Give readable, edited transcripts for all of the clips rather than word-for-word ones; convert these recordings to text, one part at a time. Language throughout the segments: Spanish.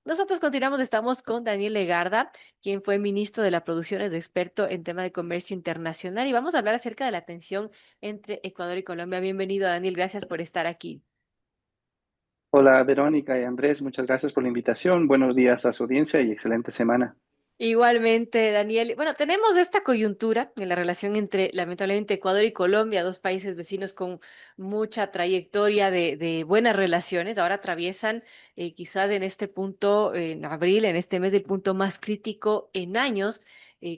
Nosotros continuamos, estamos con Daniel Legarda, quien fue ministro de la Producción, es experto en tema de comercio internacional, y vamos a hablar acerca de la tensión entre Ecuador y Colombia. Bienvenido, Daniel, gracias por estar aquí. Hola Verónica y Andrés, muchas gracias por la invitación. Buenos días a su audiencia y excelente semana. Igualmente, Daniel. Bueno, tenemos esta coyuntura en la relación entre, lamentablemente, Ecuador y Colombia, dos países vecinos con mucha trayectoria de buenas relaciones. Ahora atraviesan, quizás en este punto, en abril, en este mes, el punto más crítico en años,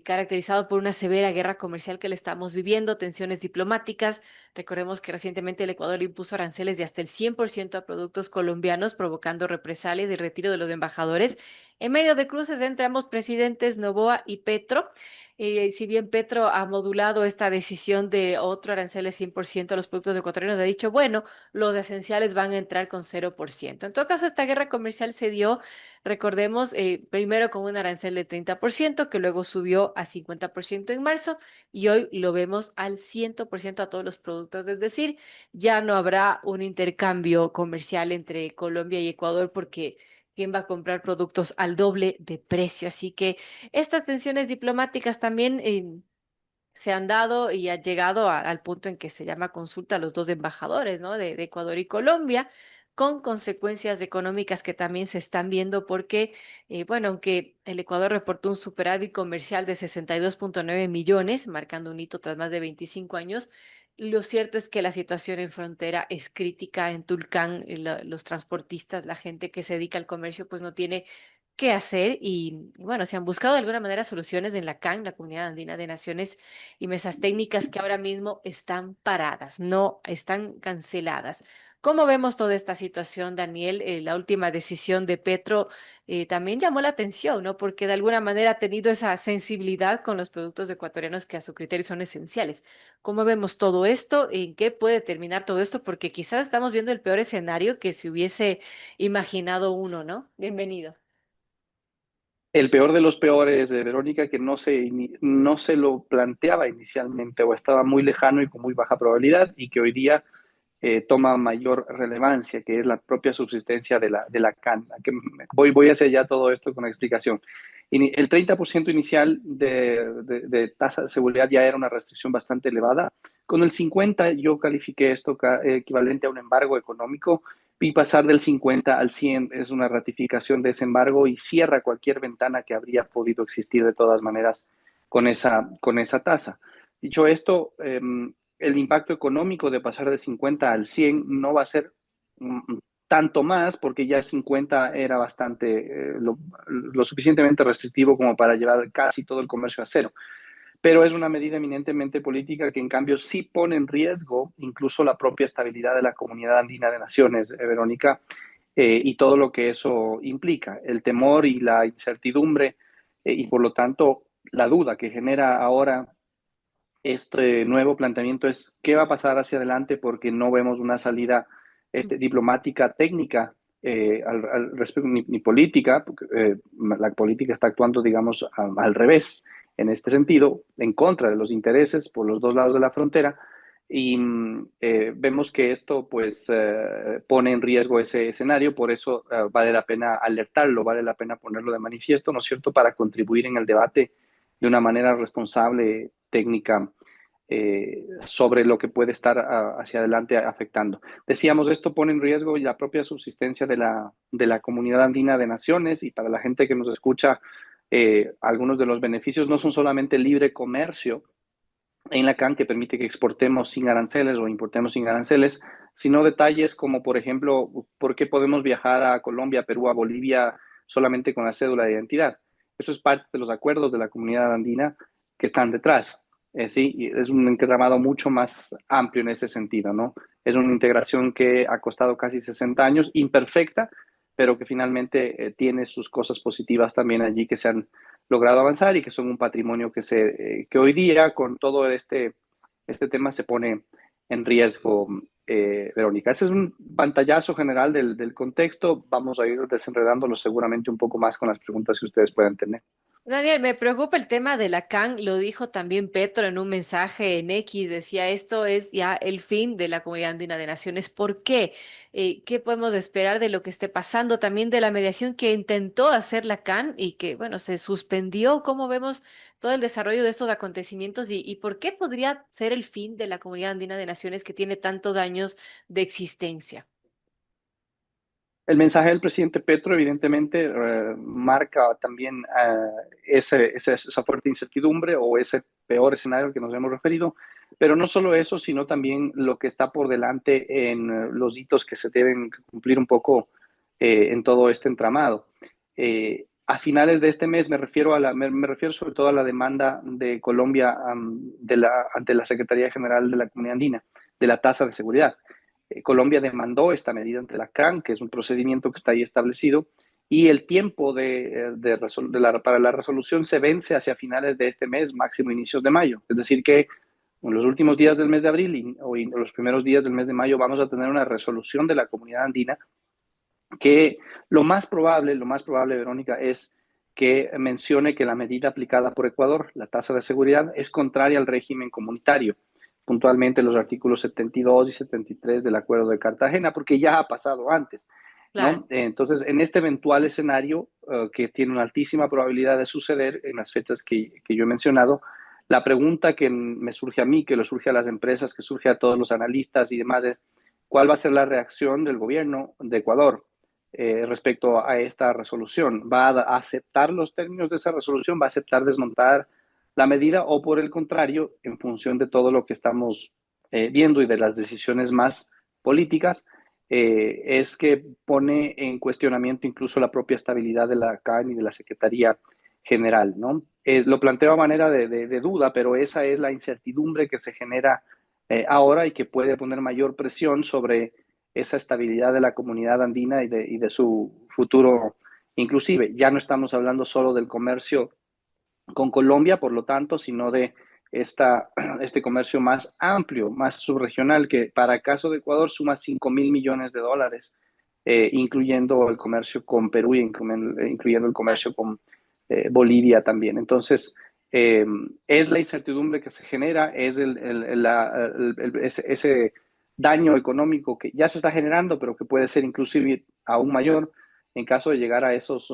caracterizado por una severa guerra comercial que le estamos viviendo, tensiones diplomáticas. Recordemos que recientemente el Ecuador impuso aranceles de hasta el 100% a productos colombianos, provocando represalias y retiro de los embajadores en medio de cruces entre ambos presidentes, Noboa y Petro. Si bien Petro ha modulado esta decisión de otro arancel de 100% a los productos ecuatorianos, ha dicho, bueno, los esenciales van a entrar con 0%. En todo caso, esta guerra comercial se dio, recordemos, primero con un arancel de 30%, que luego subió a 50% en marzo, y hoy lo vemos al 100% a todos los productos. Es decir, ya no habrá un intercambio comercial entre Colombia y Ecuador porque quién va a comprar productos al doble de precio. Así que estas tensiones diplomáticas también se han dado y ha llegado al punto en que se llama consulta a los dos embajadores, ¿no? De Ecuador y Colombia, con consecuencias económicas que también se están viendo porque, bueno, aunque el Ecuador reportó un superávit comercial de 62,9 millones, marcando un hito tras más de 25 años, lo cierto es que la situación en frontera es crítica en Tulcán. Los transportistas, la gente que se dedica al comercio, pues no tiene qué hacer y bueno, se han buscado de alguna manera soluciones en la CAN, la Comunidad Andina de Naciones y mesas técnicas que ahora mismo están paradas, no están canceladas. ¿Cómo vemos toda esta situación, Daniel? La última decisión de Petro también llamó la atención, ¿no? Porque de alguna manera ha tenido esa sensibilidad con los productos ecuatorianos que a su criterio son esenciales. ¿Cómo vemos todo esto? ¿En qué puede terminar todo esto? Porque quizás estamos viendo el peor escenario que se hubiese imaginado uno, ¿no? Bienvenido. El peor de los peores, Verónica, que no se lo planteaba inicialmente o estaba muy lejano y con muy baja probabilidad y que hoy día toma mayor relevancia, que es la propia subsistencia de la CAN. Voy hacia allá todo esto con la explicación. El 30% inicial de tasa de seguridad ya era una restricción bastante elevada. Con el 50% yo califiqué esto equivalente a un embargo económico y pasar del 50 al 100 es una ratificación de ese embargo y cierra cualquier ventana que habría podido existir de todas maneras con esa tasa. Dicho esto, el impacto económico de pasar de 50 al 100 no va a ser tanto más porque ya 50 era bastante lo suficientemente restrictivo como para llevar casi todo el comercio a cero. Pero es una medida eminentemente política que en cambio sí pone en riesgo incluso la propia estabilidad de la Comunidad Andina de Naciones, Verónica, y todo lo que eso implica, el temor y la incertidumbre y por lo tanto la duda que genera ahora este nuevo planteamiento es qué va a pasar hacia adelante porque no vemos una salida diplomática técnica al respecto, ni política, porque la política está actuando, digamos, al revés en este sentido, en contra de los intereses por los dos lados de la frontera, y vemos que esto pues pone en riesgo ese escenario, por eso vale la pena alertarlo, vale la pena ponerlo de manifiesto, ¿no es cierto?, para contribuir en el debate de una manera responsable, técnica, sobre lo que puede estar hacia adelante afectando. Decíamos, esto pone en riesgo la propia subsistencia de la Comunidad Andina de Naciones y para la gente que nos escucha, algunos de los beneficios no son solamente libre comercio en la CAN que permite que exportemos sin aranceles o importemos sin aranceles, sino detalles como, por ejemplo, por qué podemos viajar a Colombia, Perú, a Bolivia solamente con la cédula de identidad. Eso es parte de los acuerdos de la Comunidad Andina que están detrás. Sí, y es un entramado mucho más amplio en ese sentido, ¿no? Es una integración que ha costado casi 60 años, imperfecta, pero que finalmente tiene sus cosas positivas también allí que se han logrado avanzar y que son un patrimonio que hoy día con todo este tema se pone en riesgo, Verónica. Ese es un pantallazo general del contexto. Vamos a ir desenredándolo seguramente un poco más con las preguntas que ustedes puedan tener. Daniel, me preocupa el tema de la CAN, lo dijo también Petro en un mensaje en X, decía esto es ya el fin de la Comunidad Andina de Naciones. ¿Por qué? ¿Qué podemos esperar de lo que esté pasando? También de la mediación que intentó hacer la CAN y que, bueno, se suspendió. ¿Cómo vemos todo el desarrollo de estos acontecimientos y por qué podría ser el fin de la Comunidad Andina de Naciones que tiene tantos años de existencia? El mensaje del presidente Petro evidentemente marca también esa fuerte incertidumbre o ese peor escenario al que nos hemos referido, pero no solo eso, sino también lo que está por delante en los hitos que se deben cumplir un poco en todo este entramado. A finales de este mes me refiero sobre todo a la demanda de Colombia ante la Secretaría General de la Comunidad Andina, de la tasa de seguridad. Colombia demandó esta medida ante la CAN, que es un procedimiento que está ahí establecido, y el tiempo para la resolución se vence hacia finales de este mes, máximo inicios de mayo. Es decir, que en los últimos días del mes de abril o en los primeros días del mes de mayo vamos a tener una resolución de la comunidad andina que lo más probable, Verónica, es que mencione que la medida aplicada por Ecuador, la tasa de seguridad, es contraria al régimen comunitario, puntualmente los artículos 72 y 73 del Acuerdo de Cartagena, porque ya ha pasado antes, Claro. ¿no? Entonces, en este eventual escenario, que tiene una altísima probabilidad de suceder en las fechas que yo he mencionado, la pregunta que me surge a mí, que le surge a las empresas, que surge a todos los analistas y demás es, ¿cuál va a ser la reacción del gobierno de Ecuador respecto a esta resolución? ¿Va a aceptar los términos de esa resolución? ¿Va a aceptar desmontar la medida o por el contrario, en función de todo lo que estamos viendo y de las decisiones más políticas, es que pone en cuestionamiento incluso la propia estabilidad de la CAN y de la Secretaría General, ¿no? Lo planteo a manera de duda, pero esa es la incertidumbre que se genera ahora y que puede poner mayor presión sobre esa estabilidad de la comunidad andina y de su futuro inclusive. Ya no estamos hablando solo del comercio con Colombia, por lo tanto, sino de este comercio más amplio, más subregional, que para el caso de Ecuador suma 5.000 millones de dólares, incluyendo el comercio con Perú y incluyendo el comercio con Bolivia también. Entonces, es la incertidumbre que se genera, es ese daño económico que ya se está generando, pero que puede ser inclusive aún mayor en caso de llegar a esos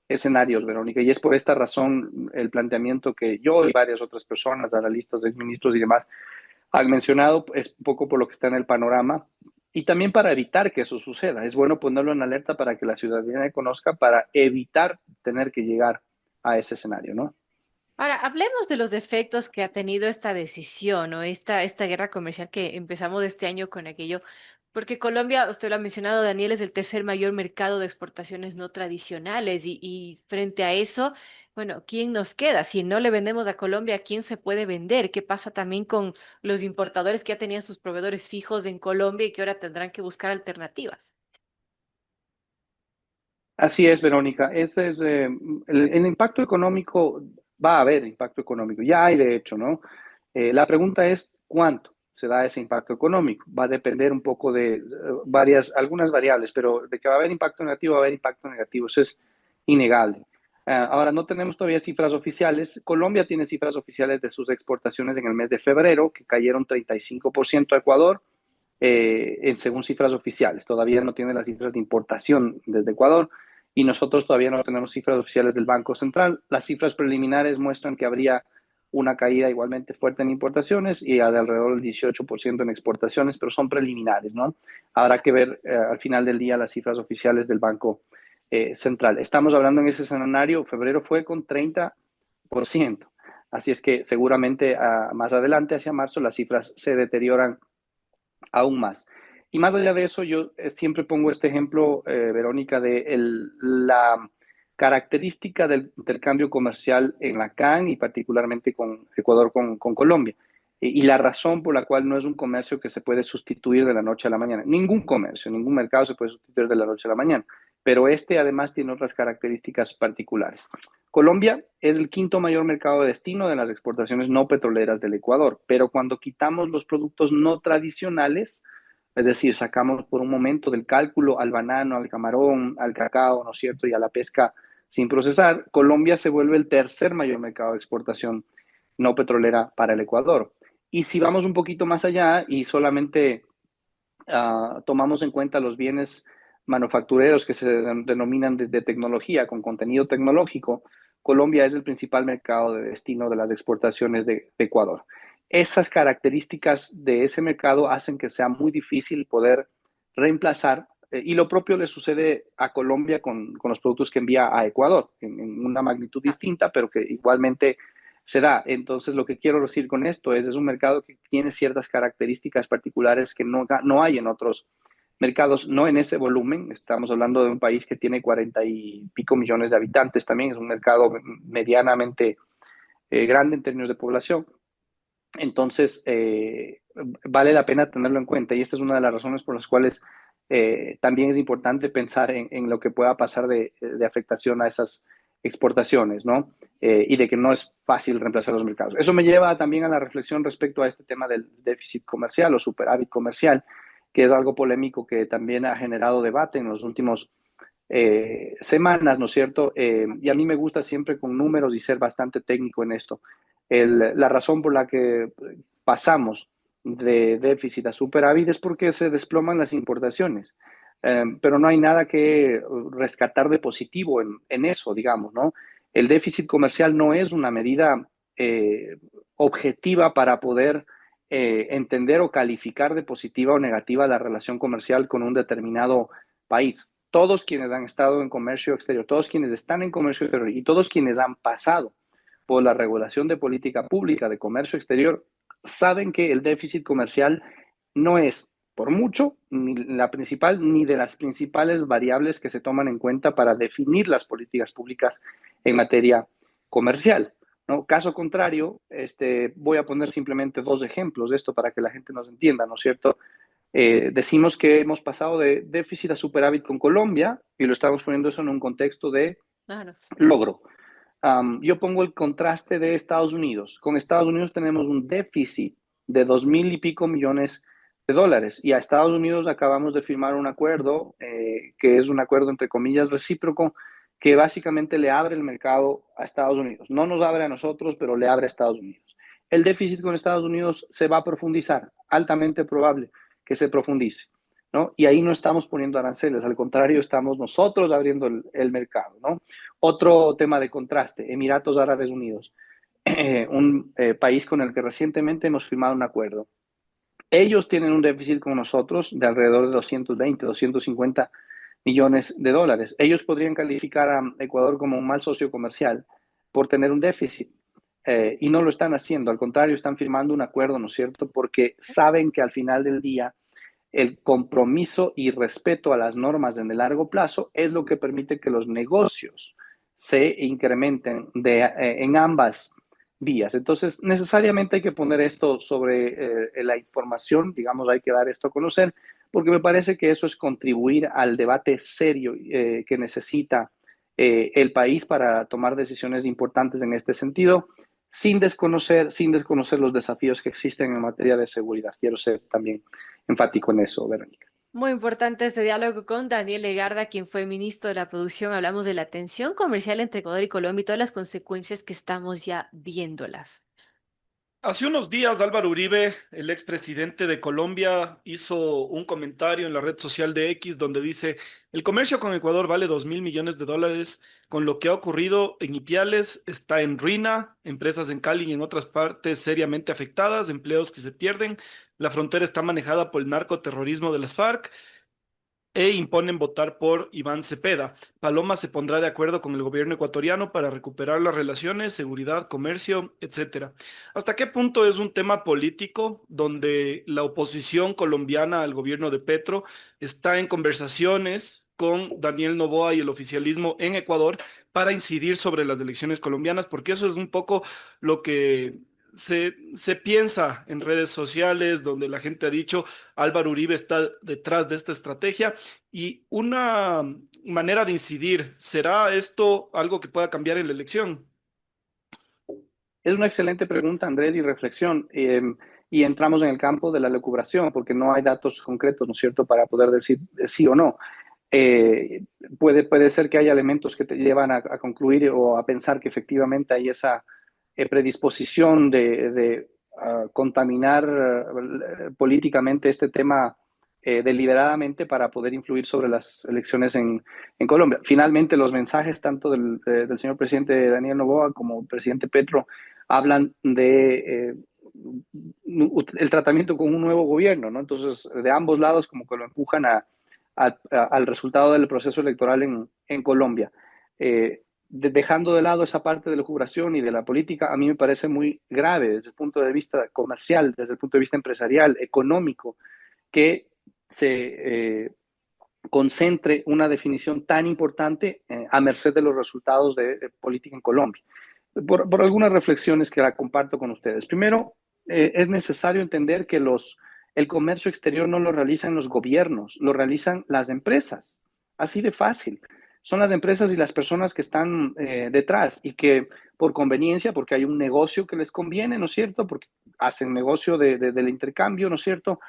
escenarios, Verónica. Y es por esta razón el planteamiento que yo y varias otras personas, analistas, exministros y demás, han mencionado, es un poco por lo que está en el panorama y también para evitar que eso suceda. Es bueno ponerlo en alerta para que la ciudadanía conozca, para evitar tener que llegar a ese escenario, ¿no? Ahora, hablemos de los efectos que ha tenido esta decisión o esta guerra comercial que empezamos este año con aquello, porque Colombia, usted lo ha mencionado, Daniel, es el tercer mayor mercado de exportaciones no tradicionales y frente a eso, bueno, ¿quién nos queda? Si no le vendemos a Colombia, ¿quién se puede vender? ¿Qué pasa también con los importadores que ya tenían sus proveedores fijos en Colombia y que ahora tendrán que buscar alternativas? Así es, Verónica. El impacto económico, va a haber impacto económico, ya hay de hecho, ¿no? La pregunta es, ¿cuánto se da ese impacto económico? Va a depender un poco de algunas variables, pero de que va a haber impacto negativo, va a haber impacto negativo, eso es innegable. Ahora, no tenemos todavía cifras oficiales. Colombia tiene cifras oficiales de sus exportaciones en el mes de febrero, que cayeron 35% a Ecuador, según cifras oficiales. Todavía no tiene las cifras de importación desde Ecuador y nosotros todavía no tenemos cifras oficiales del Banco Central. Las cifras preliminares muestran que habría una caída igualmente fuerte en importaciones y de alrededor del 18% en exportaciones, pero son preliminares, ¿no? Habrá que ver al final del día las cifras oficiales del Banco Central. Estamos hablando en ese escenario, febrero fue con 30%, así es que seguramente más adelante, hacia marzo, las cifras se deterioran aún más. Y más allá de eso, yo siempre pongo este ejemplo, Verónica, de la característica del intercambio comercial en la CAN y particularmente con Ecuador, con Colombia. Y la razón por la cual no es un comercio que se puede sustituir de la noche a la mañana. Ningún comercio, ningún mercado se puede sustituir de la noche a la mañana. Pero este además tiene otras características particulares. Colombia es el quinto mayor mercado de destino de las exportaciones no petroleras del Ecuador, pero cuando quitamos los productos no tradicionales, es decir, sacamos por un momento del cálculo al banano, al camarón, al cacao, ¿no es cierto? Y a la pesca sin procesar, Colombia se vuelve el tercer mayor mercado de exportación no petrolera para el Ecuador. Y si vamos un poquito más allá y solamente tomamos en cuenta los bienes manufactureros que se denominan de tecnología, con contenido tecnológico, Colombia es el principal mercado de destino de las exportaciones de Ecuador. Esas características de ese mercado hacen que sea muy difícil poder reemplazar, y lo propio le sucede a Colombia con los productos que envía a Ecuador, en una magnitud distinta, pero que igualmente se da. Entonces, lo que quiero decir con esto es un mercado que tiene ciertas características particulares que no hay en otros mercados, no en ese volumen. Estamos hablando de un país que tiene 40 y pico millones de habitantes también, es un mercado medianamente grande en términos de población. Entonces, vale la pena tenerlo en cuenta y esta es una de las razones por las cuales también es importante pensar en lo que pueda pasar de afectación a esas exportaciones, ¿no? Y de que no es fácil reemplazar los mercados. Eso me lleva también a la reflexión respecto a este tema del déficit comercial o superávit comercial, que es algo polémico que también ha generado debate en los últimos semanas, ¿no es cierto? Y a mí me gusta siempre con números y ser bastante técnico en esto. La razón por la que pasamos de déficit a superávit es porque se desploman las importaciones. Pero no hay nada que rescatar de positivo en eso, digamos, ¿no? El déficit comercial no es una medida objetiva para poder entender o calificar de positiva o negativa la relación comercial con un determinado país. Todos quienes han estado en comercio exterior, todos quienes están en comercio exterior y todos quienes han pasado por la regulación de política pública de comercio exterior saben que el déficit comercial no es por mucho ni la principal ni de las principales variables que se toman en cuenta para definir las políticas públicas en materia comercial, ¿no? Caso contrario, voy a poner simplemente dos ejemplos de esto para que la gente nos entienda, ¿no es cierto? Decimos que hemos pasado de déficit a superávit con Colombia y lo estamos poniendo eso en un contexto de Claro. logro. Yo pongo el contraste de Estados Unidos. Con Estados Unidos tenemos un déficit de 2.000 y pico millones de dólares y a Estados Unidos acabamos de firmar un acuerdo que es un acuerdo entre comillas recíproco que básicamente le abre el mercado a Estados Unidos. No nos abre a nosotros, pero le abre a Estados Unidos. El déficit con Estados Unidos se va a profundizar, altamente probable que se profundice, ¿no? Y ahí no estamos poniendo aranceles, al contrario, estamos nosotros abriendo el mercado, ¿no? Otro tema de contraste, Emiratos Árabes Unidos, un país con el que recientemente hemos firmado un acuerdo. Ellos tienen un déficit con nosotros de alrededor de 220, 250 millones de dólares. Ellos podrían calificar a Ecuador como un mal socio comercial por tener un déficit. Y no lo están haciendo, al contrario, están firmando un acuerdo, ¿no es cierto? Porque saben que al final del día el compromiso y respeto a las normas en el largo plazo es lo que permite que los negocios se incrementen en ambas vías. Entonces, necesariamente hay que poner esto sobre la información, digamos, hay que dar esto a conocer, porque me parece que eso es contribuir al debate serio que necesita el país para tomar decisiones importantes en este sentido, sin desconocer los desafíos que existen en materia de seguridad. Quiero ser también enfático en eso, Verónica. Muy importante este diálogo con Daniel Legarda, quien fue ministro de la Producción. Hablamos de la tensión comercial entre Ecuador y Colombia y todas las consecuencias que estamos ya viéndolas. Hace unos días Álvaro Uribe, el expresidente de Colombia, hizo un comentario en la red social de X donde dice, el comercio con Ecuador vale 2.000 millones de dólares, con lo que ha ocurrido en Ipiales está en ruina, empresas en Cali y en otras partes seriamente afectadas, empleos que se pierden, la frontera está manejada por el narcoterrorismo de las FARC e imponen votar por Iván Cepeda. Paloma se pondrá de acuerdo con el gobierno ecuatoriano para recuperar las relaciones, seguridad, comercio, etcétera. ¿Hasta qué punto es un tema político donde la oposición colombiana al gobierno de Petro está en conversaciones con Daniel Noboa y el oficialismo en Ecuador para incidir sobre las elecciones colombianas? Porque eso es un poco lo que se piensa en redes sociales, donde la gente ha dicho Álvaro Uribe está detrás de esta estrategia y una manera de incidir. ¿Será esto algo que pueda cambiar en la elección? Es una excelente pregunta, Andrés, y reflexión. Y entramos en el campo de la lucubración, porque no hay datos concretos, ¿no es cierto?, para poder decir sí o no. Eh, puede ser que haya elementos que te llevan a concluir o a pensar que efectivamente hay esa predisposición de contaminar políticamente este tema deliberadamente para poder influir sobre las elecciones en Colombia. Finalmente, los mensajes tanto del señor presidente Daniel Noboa como del presidente Petro hablan de el tratamiento con un nuevo gobierno, ¿no? Entonces, de ambos lados como que lo empujan al resultado del proceso electoral en Colombia. Dejando de lado esa parte de la jubilación y de la política, a mí me parece muy grave desde el punto de vista comercial, desde el punto de vista empresarial, económico, que se concentre una definición tan importante a merced de los resultados de política en Colombia. Por algunas reflexiones que la comparto con ustedes. Primero, es necesario entender que el comercio exterior no lo realizan los gobiernos, lo realizan las empresas. Así de fácil. Son las empresas y las personas que están detrás y que por conveniencia, porque hay un negocio que les conviene, ¿no es cierto? Porque hacen negocio del intercambio, ¿no es cierto?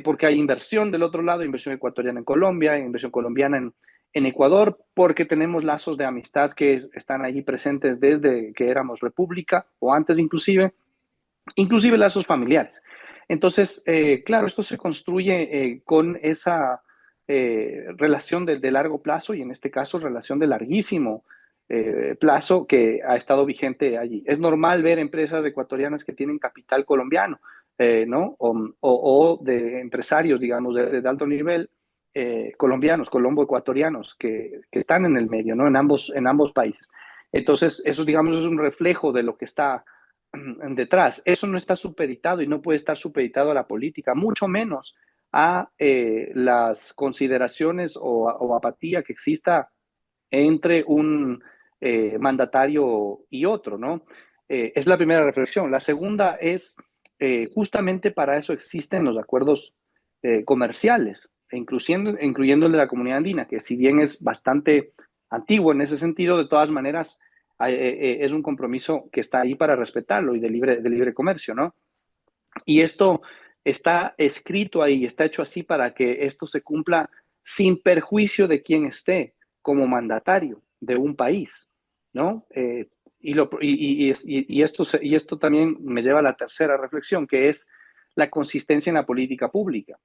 Porque hay inversión del otro lado, inversión ecuatoriana en Colombia, inversión colombiana en Ecuador, porque tenemos lazos de amistad que están allí presentes desde que éramos república o antes inclusive lazos familiares. Entonces, claro, esto se construye con esa relación de largo plazo y en este caso relación de larguísimo plazo que ha estado vigente allí. Es normal ver empresas ecuatorianas que tienen capital colombiano, ¿no? O de empresarios, digamos, de alto nivel colombianos, colombo-ecuatorianos, que están en el medio, ¿no? En ambos países. Entonces, eso, digamos, es un reflejo de lo que está detrás. Eso no está supeditado y no puede estar supeditado a la política, mucho menos a las consideraciones o apatía que exista entre un mandatario y otro, ¿no? Es la primera reflexión. La segunda es, justamente para eso existen los acuerdos comerciales, incluyendo el de la comunidad andina, que si bien es bastante antiguo en ese sentido, de todas maneras es un compromiso que está ahí para respetarlo y de libre comercio, ¿no? Y esto está escrito ahí, está hecho así para que esto se cumpla sin perjuicio de quien esté como mandatario de un país, ¿no? Y esto también me lleva a la tercera reflexión, que es la consistencia en la política pública.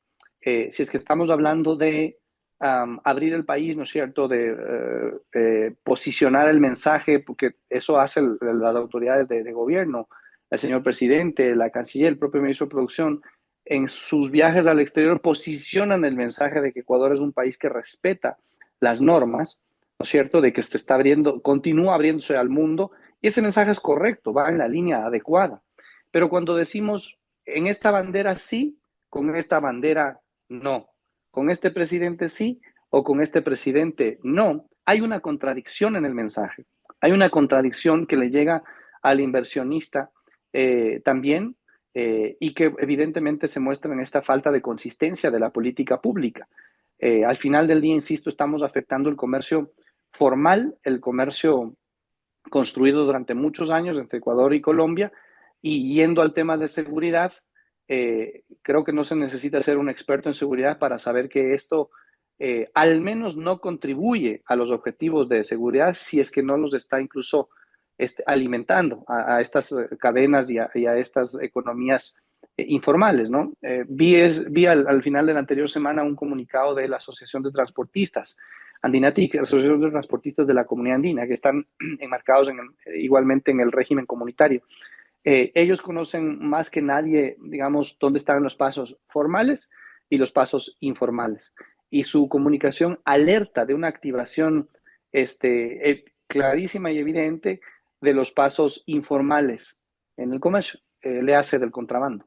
Si es que estamos hablando de abrir el país, ¿no es cierto?, de posicionar el mensaje, porque eso hacen las autoridades de gobierno, el señor presidente, la canciller, el propio ministro de Producción, en sus viajes al exterior posicionan el mensaje de que Ecuador es un país que respeta las normas, ¿no es cierto?, de que se está abriendo, continúa abriéndose al mundo, y ese mensaje es correcto, va en la línea adecuada. Pero cuando decimos en esta bandera sí, con esta bandera no, con este presidente sí o con este presidente no, hay una contradicción en el mensaje, hay una contradicción que le llega al inversionista también y que evidentemente se muestra en esta falta de consistencia de la política pública. Al final del día, insisto, estamos afectando el comercio formal, el comercio construido durante muchos años entre Ecuador y Colombia, y yendo al tema de seguridad, creo que no se necesita ser un experto en seguridad para saber que esto al menos no contribuye a los objetivos de seguridad si es que no los está incluso alimentando a estas cadenas y a estas economías informales, ¿no? Vi al final de la anterior semana un comunicado de la Asociación de Transportistas Andinatic, Asociación de Transportistas de la Comunidad Andina, que están enmarcados igualmente en el régimen comunitario. Ellos conocen más que nadie, digamos, dónde están los pasos formales y los pasos informales. Y su comunicación alerta de una activación clarísima y evidente de los pasos informales en el comercio, le hace del contrabando.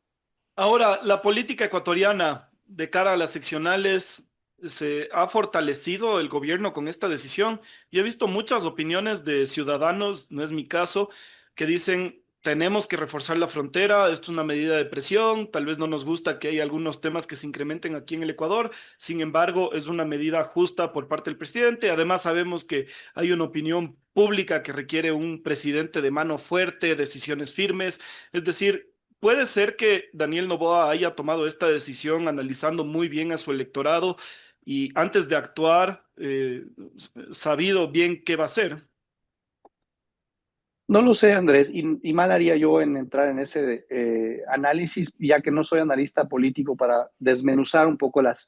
Ahora, la política ecuatoriana de cara a las seccionales, ¿se ha fortalecido el gobierno con esta decisión? Yo he visto muchas opiniones de ciudadanos, no es mi caso, que dicen, tenemos que reforzar la frontera, esto es una medida de presión, tal vez no nos gusta que haya algunos temas que se incrementen aquí en el Ecuador, sin embargo, es una medida justa por parte del presidente. Además, sabemos que hay una opinión pública que requiere un presidente de mano fuerte, decisiones firmes, es decir, puede ser que Daniel Noboa haya tomado esta decisión analizando muy bien a su electorado, y antes de actuar, sabido bien qué va a hacer. No lo sé, Andrés, y mal haría yo en entrar en ese análisis, ya que no soy analista político, para desmenuzar un poco las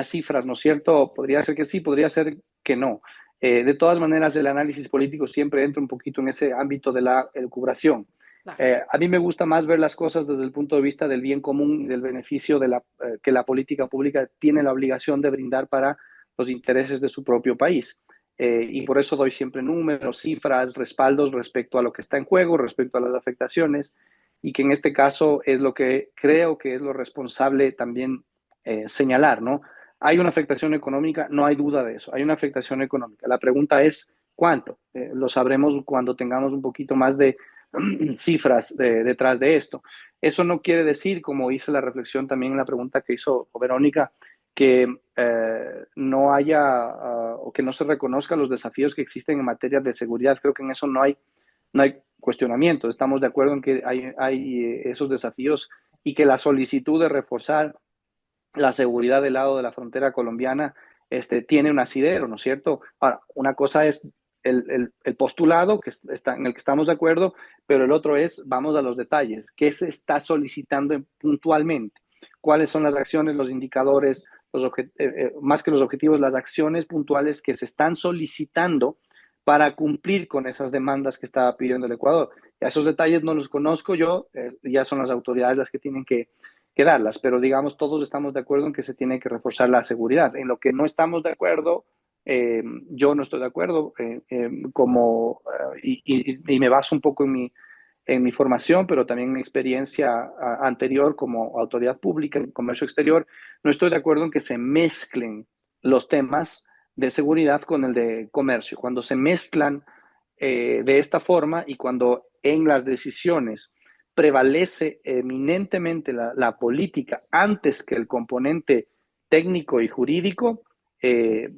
cifras, ¿no es cierto? Podría ser que sí, podría ser que no. De todas maneras, el análisis político siempre entra un poquito en ese ámbito de la elucubración. Claro. A mí me gusta más ver las cosas desde el punto de vista del bien común y del beneficio que la política pública tiene la obligación de brindar para los intereses de su propio país. Y por eso doy siempre números, cifras, respaldos respecto a lo que está en juego, respecto a las afectaciones, y que en este caso es lo que creo que es lo responsable también señalar, ¿no? Hay una afectación económica, no hay duda de eso, hay una afectación económica. La pregunta es, ¿cuánto? Lo sabremos cuando tengamos un poquito más de cifras detrás de esto. Eso no quiere decir, como hice la reflexión también en la pregunta que hizo Verónica, que no haya o que no se reconozcan los desafíos que existen en materia de seguridad. Creo que en eso no hay cuestionamiento. Estamos de acuerdo en que hay esos desafíos y que la solicitud de reforzar la seguridad del lado de la frontera colombiana tiene un asidero, ¿no es cierto? Ahora, una cosa es el postulado que está, en el que estamos de acuerdo, pero el otro es, vamos a los detalles, ¿qué se está solicitando puntualmente? ¿Cuáles son las acciones, los indicadores, más que los objetivos, las acciones puntuales que se están solicitando para cumplir con esas demandas que estaba pidiendo el Ecuador? Y esos detalles no los conozco yo, ya son las autoridades las que tienen que darlas, pero digamos, todos estamos de acuerdo en que se tiene que reforzar la seguridad. En lo que no estamos de acuerdo, yo no estoy de acuerdo, y me baso un poco en mi formación, pero también en mi experiencia anterior como autoridad pública en comercio exterior, no estoy de acuerdo en que se mezclen los temas de seguridad con el de comercio. Cuando se mezclan de esta forma y cuando en las decisiones prevalece eminentemente la política antes que el componente técnico y jurídico, eh,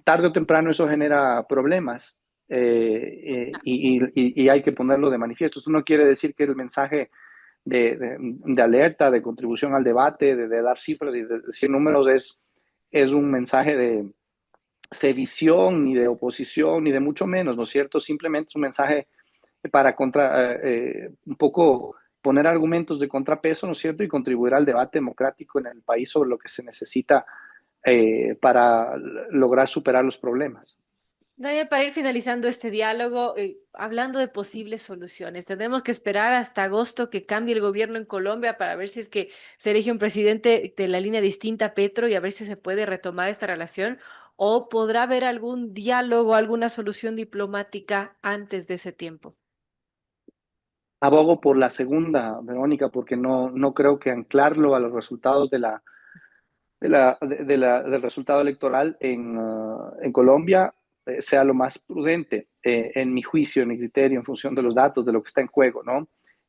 tarde o temprano eso genera problemas y hay que ponerlo de manifiesto. Esto no quiere decir que el mensaje de alerta, de contribución al debate, de dar cifras y de decir números es un mensaje de sedición, ni de oposición, ni de mucho menos, ¿no es cierto? Simplemente es un mensaje para un poco poner argumentos de contrapeso, ¿no es cierto? Y contribuir al debate democrático en el país sobre lo que se necesita para lograr superar los problemas. Daniel, para ir finalizando este diálogo, hablando de posibles soluciones, tendremos que esperar hasta agosto que cambie el gobierno en Colombia para ver si es que se elige un presidente de la línea distinta a Petro y a ver si se puede retomar esta relación o podrá haber algún diálogo, alguna solución diplomática antes de ese tiempo. Abogo por la segunda, Verónica, porque no creo que anclarlo a los resultados del resultado electoral en Colombia sea lo más prudente, en mi juicio, en mi criterio, en función de los datos, de lo que está en juego, ¿no?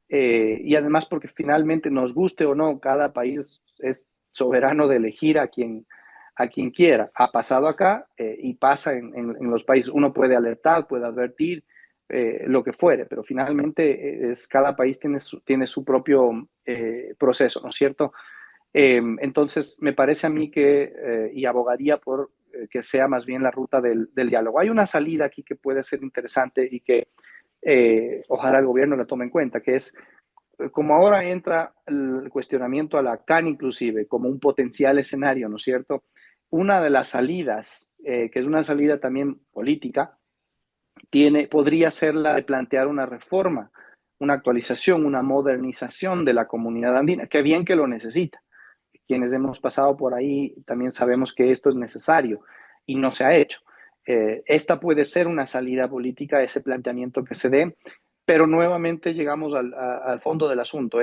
Y además porque finalmente, nos guste o no, cada país es soberano de elegir a quien quiera. Ha pasado acá y pasa en los países. Uno puede alertar, puede advertir, lo que fuere, pero finalmente cada país tiene su propio proceso, ¿no es cierto? Entonces, me parece a mí y abogaría por que sea más bien la ruta del diálogo. Hay una salida aquí que puede ser interesante y que ojalá el gobierno la tome en cuenta, que es como ahora entra el cuestionamiento a la CAN inclusive como un potencial escenario, ¿no es cierto? Una de las salidas, que es una salida también política, podría ser la de plantear una reforma, una actualización, una modernización de la comunidad andina. Qué bien que lo necesita. Quienes hemos pasado por ahí también sabemos que esto es necesario y no se ha hecho. Esta puede ser una salida política, ese planteamiento que se dé, pero nuevamente llegamos al fondo del asunto.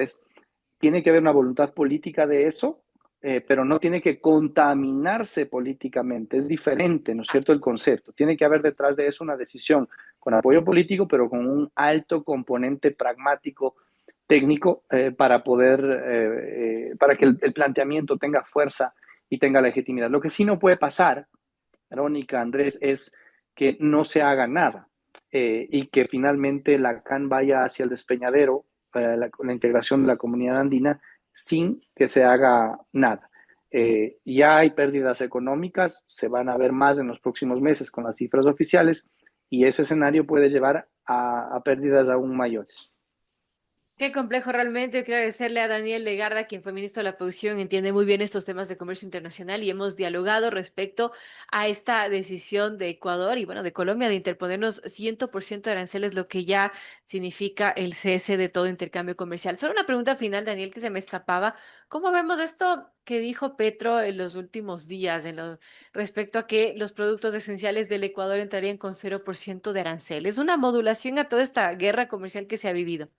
Tiene que haber una voluntad política de eso, pero no tiene que contaminarse políticamente. Es diferente, ¿no es cierto?, el concepto. Tiene que haber detrás de eso una decisión con apoyo político, pero con un alto componente pragmático, técnico, para que el planteamiento tenga fuerza y tenga legitimidad. Lo que sí no puede pasar, Verónica, Andrés, es que no se haga nada y que finalmente la CAN vaya hacia el despeñadero, la integración de la comunidad andina, sin que se haga nada. Ya hay pérdidas económicas, se van a ver más en los próximos meses con las cifras oficiales y ese escenario puede llevar a pérdidas aún mayores. Qué complejo realmente. Quiero agradecerle a Daniel Legarda, quien fue ministro de la Producción, entiende muy bien estos temas de comercio internacional y hemos dialogado respecto a esta decisión de Ecuador y bueno, de Colombia de interponernos 100% de aranceles, lo que ya significa el cese de todo intercambio comercial. Solo una pregunta final, Daniel, que se me escapaba. ¿Cómo vemos esto que dijo Petro en los últimos días respecto a que los productos esenciales del Ecuador entrarían con 0% de arancel? ¿Es una modulación a toda esta guerra comercial que se ha vivido?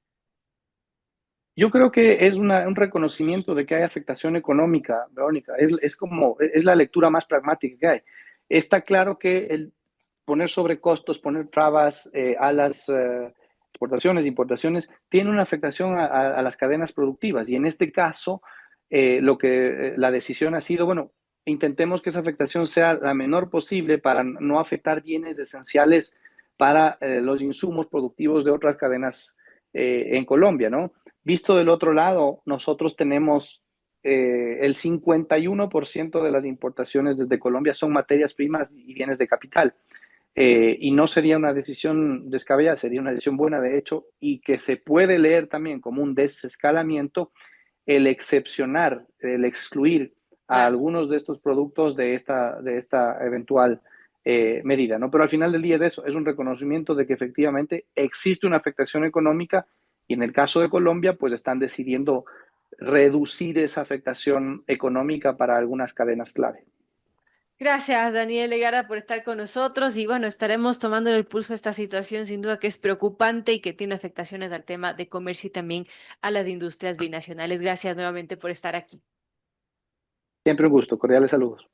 Yo creo que es un reconocimiento de que hay afectación económica, Verónica. Es la lectura más pragmática que hay. Está claro que el poner sobrecostos, poner trabas a las exportaciones, importaciones, tiene una afectación a las cadenas productivas. Y en este caso, la decisión ha sido, bueno, intentemos que esa afectación sea la menor posible para no afectar bienes esenciales para los insumos productivos de otras cadenas en Colombia, ¿no? Visto del otro lado, nosotros tenemos el 51% de las importaciones desde Colombia son materias primas y bienes de capital. Y no sería una decisión descabellada, sería una decisión buena, de hecho, y que se puede leer también como un desescalamiento el excepcionar, el excluir a Claro. algunos de estos productos de esta eventual medida, ¿no? Pero al final del día es eso, es un reconocimiento de que efectivamente existe una afectación económica y en el caso de Colombia, pues están decidiendo reducir esa afectación económica para algunas cadenas clave. Gracias, Daniel Legarda, por estar con nosotros y bueno, estaremos tomando el pulso a esta situación, sin duda que es preocupante y que tiene afectaciones al tema de comercio y también a las industrias binacionales. Gracias nuevamente por estar aquí. Siempre un gusto, cordiales saludos.